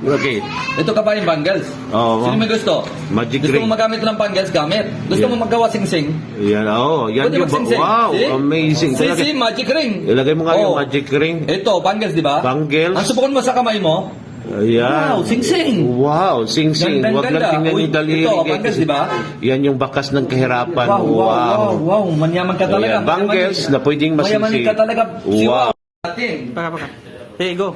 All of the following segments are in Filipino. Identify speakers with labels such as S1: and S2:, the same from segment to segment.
S1: Okay.
S2: Ito ka pa yung bangles.
S1: Oo.
S2: Sino may gusto?
S1: Magic
S2: Gusto
S1: ring.
S2: mo magamit lang bangles, gamit. Gusto
S1: Yeah.
S2: mo magawa sing-sing?
S1: Yan, yan
S2: Pwede
S1: yung,
S2: mag-sing-sing.
S1: wow,
S2: See?
S1: amazing.
S2: See, magic ring.
S1: Ilagay mo nga yung
S2: Oh.
S1: magic ring.
S2: Ito, bangles, di ba?
S1: Bangles.
S2: Ang subukan mo sa kamay mo,
S1: Ayan.
S2: wow, sing-sing.
S1: Wow, sing-sing.
S2: Gandang
S1: Huwag lang
S2: ganda.
S1: tingnan
S2: Uy,
S1: yung daliri.
S2: ito, bangles, di ba?
S1: Yan yung bakas ng kahirapan.
S2: Wow. Manyaman ka talaga.
S1: Ayan, bangles na pwedeng
S2: Mayaman
S1: masing-sing.
S2: ka talaga.
S1: Wow.
S2: Natin.
S3: Baka. Hey, go.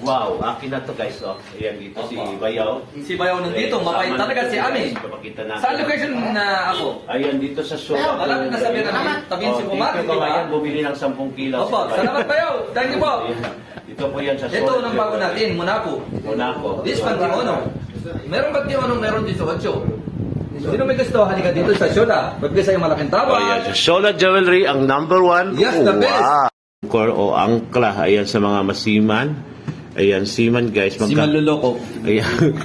S1: Wow, akin na to guys. Oh. Ayan dito si Bayaw.
S2: Si Bayaw nandito, mapait talaga si Ami.
S1: Papakita natin.
S2: Sa location na ako.
S1: Ayan dito sa show.
S2: Malapit na sa Vietnam, tabihin si Bumar, di ba?
S1: Ayan, bumili ng 10 kilos.
S2: Opo, salamat Bayaw. Thank you po.
S1: Ito po yan sa show.
S2: Ito ang bago natin, Monaco.
S1: Monaco.
S2: This Pantiono. Meron ba Tiono? Meron 18. Sino may gusto? Halika dito sa Shola. Magbigay sa'yo malaking
S1: Oh, ayan.
S2: tawa.
S1: Sa Shola Jewelry, ang number 1.
S2: Yes, the best.
S1: Wow. O angkla. Ayan sa mga masiman. Ayan, siman guys.
S2: Si Manluloko.
S1: Ayan.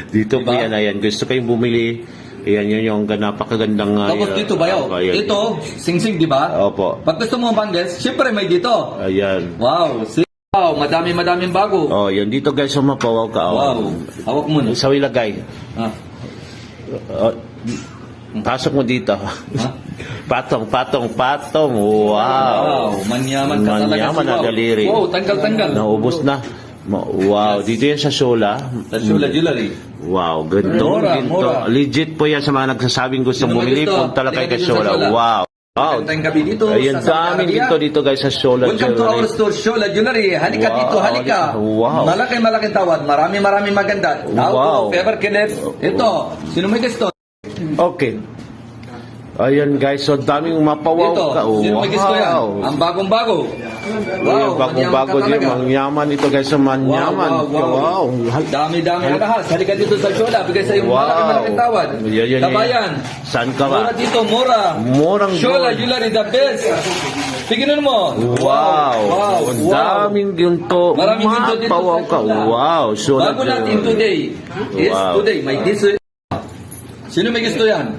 S1: Dito po
S2: Diba?
S1: yan. Ayan. Gusto kayong bumili. Ayan, yun yung napakagandang...
S2: Tapos dito Bayaw.
S1: Ayan.
S2: Ito, sing-sing, di ba?
S1: Opo.
S2: Pag gusto mo ang bangles, syempre may dito.
S1: Ayan.
S2: Wow. Wow, madaming bago.
S1: Oh, yan dito guys. Sumapawaw ka.
S2: Wow. Hawak mo na.
S1: Sa ilagay.
S2: Ah.
S1: Oh, pasok mo dito.
S2: Ha?
S1: Patong. Wow.
S2: Wow, manyaman ka talaga.
S1: Manyaman
S2: si
S1: na
S2: Wow.
S1: daliri.
S2: Wow, tanggal.
S1: Naubos na. Wow, dito yan sa Shola.
S2: Sa Shola Jewelry.
S1: Wow, ganito.
S2: Mura.
S1: Legit po yan sa mga nagsasabing gustong
S2: Sino
S1: bumili.
S2: gusto?
S1: Punta lang kayo kay
S2: Dito sa
S1: Shola.
S2: Shola.
S1: Wow.
S2: Magandang gabi dito
S1: Ayan,
S2: sa Saudi
S1: daming
S2: Arabia.
S1: dito guys sa Shola
S2: Welcome to
S1: Jewelry.
S2: our store, Shola Jewelry. Halika
S1: Wow,
S2: dito, halika.
S1: wow.
S2: Malaking tawad. Maraming maganda.
S1: Wow.
S2: Auto, Fever Kilip. Ito, sino may gusto?
S1: Okay. Ayan guys, so daming mapawaw
S2: Ito,
S1: ka.
S2: sino may gusto yan? Ang bagong-bago.
S1: Wow,
S2: manyaman
S1: bagong-bago
S2: ka
S1: din.
S2: talaga.
S1: Mangyaman ito guys, sa manyaman.
S2: Wow. Dami ahas. Halika dito sa Shola. Bigay sa iyo malaking tawad.
S1: Yan.
S2: Kabayan.
S1: Saan ka ba?
S2: Mura dito, mura.
S1: Murang
S2: Shola
S1: gold.
S2: Jewelry, the best. Tignan mo.
S1: Wow. Ang daming ginto.
S2: Maraming ginto dito
S1: Mapawaw
S2: sa
S1: ka.
S2: Shola.
S1: Wow. Shola
S2: Bago natin
S1: Jewelry.
S2: today. Yes,
S1: Wow.
S2: today. May this. Sino may gusto yan?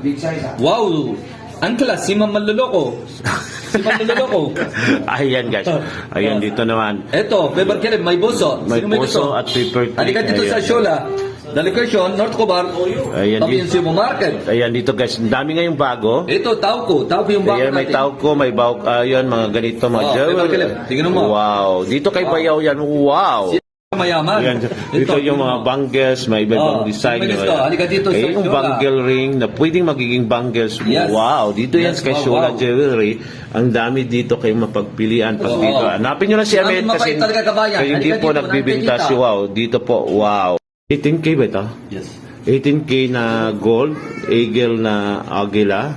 S2: Wow. Ang class, si Ma'am Manluloko. Si Ma'am Manluloko.
S1: Ayan guys. Ayan dito naman.
S2: Eto, Fever Kilip, may buso.
S1: May
S2: Sino may
S1: puso
S2: gusto?
S1: at paper clip.
S2: Halika dito sa
S1: Ayan.
S2: Shola. The location, North Cobar.
S1: Ayan
S2: Tabi
S1: dito.
S2: yung Cebu Market.
S1: Ayan dito guys. Ang dami ngayong bago.
S2: Ito, Tauco. Tauco yung bago
S1: Ayan, may
S2: natin.
S1: tauko, may bawk. Ayan, mga ganito, mga
S2: Oh,
S1: jewelry.
S2: paper clip. Tingnan mo.
S1: Wow. Dito kay Bayaw yan. Wow.
S2: Mayaman.
S1: Ayan, ito yung mga bangles, may iba-ibang design.
S2: may gusto. Halika dito sa
S1: yung
S2: Shola.
S1: bangle ring na pwedeng magiging bangles.
S2: Yes.
S1: Wow, dito yan
S2: Yes,
S1: kay
S2: wow,
S1: Shola
S2: wow.
S1: Jewelry. Ang dami dito kayo mapagpilian pag
S2: Oo.
S1: dito. Hanapin nyo lang si Ahmed
S2: Mabait
S1: kasi
S2: talaga, kabayan.
S1: kayo hindi
S2: Halika
S1: po
S2: dito,
S1: nagbibinta
S2: nakikita.
S1: si Wow. Dito po, wow. 18K ba ito?
S2: Yes.
S1: 18K na gold, eagle na agila.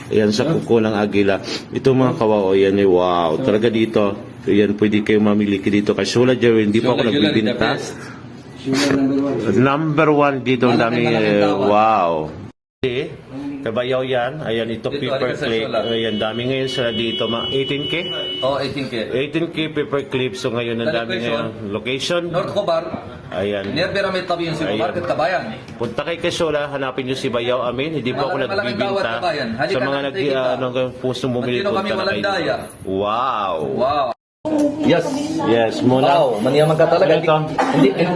S1: Ayan sa kuko ng agila. Ito mga kawaw, yan eh, wow. Talaga dito. Yan, pwede kayo mamili dito kay Shola Jewelry. Hindi po ako
S2: Shola Jewelry, the
S1: nagbibinta.
S2: best. Shola
S1: Number 1 dito ang dami.
S2: Malaking tawad.
S1: Wow. Kabayaw yan. Ayan, ito
S2: Dito,
S1: paper
S2: halika sa
S1: clip.
S2: Shola.
S1: Ayan, dami ngayon sila dito. 18K?
S2: Oh, 18K.
S1: 18K paper clip. So ngayon, ang dami
S2: Location?
S1: ngayon. Location?
S2: North Cobar.
S1: Ayan.
S2: Nerbera may tabi yung Cebu
S1: Ayan.
S2: Market, Kabayan.
S1: Punta kay Kasola, hanapin nyo si Bayaw Amin. Hindi po ako
S2: Malaking tawad,
S1: nagbibinta.
S2: kabayan. Halika
S1: Sa mga
S2: na, kita.
S1: pusong bumili,
S2: Matino kami
S1: punta na
S2: walang
S1: kayo.
S2: daya.
S1: Wow.
S2: Wow. Yes.
S1: Yes, muna.
S2: Wow, manyaman ka talaga.
S1: Ito.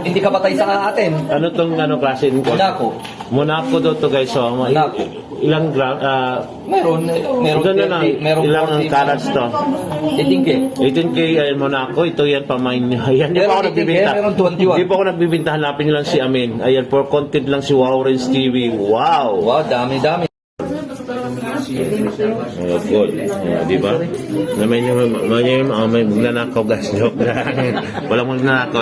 S2: Hindi ka patay sa atin.
S1: Ano tong klase?
S2: Monaco.
S1: Monaco daw to guys. So,
S2: Monaco.
S1: ilang gram?
S2: Meron
S1: Gano'n na,
S2: 30, meron
S1: ilang ang
S2: 40,
S1: carats to?
S2: 18K.
S1: 18K ayan Monaco, ito yan pamain. Ayan, di pa ako
S2: Meron 18K,
S1: nagbibinta.
S2: meron 21.
S1: Di pa ako nagbibinta, hanapin nyo lang si Amin. Ayan, for content lang si Wow Renz TV. Wow!
S2: Wow, dami.
S1: Oh, good. Di ba? Na may magnanakaw guys. Joke lang. Walang magnanakaw.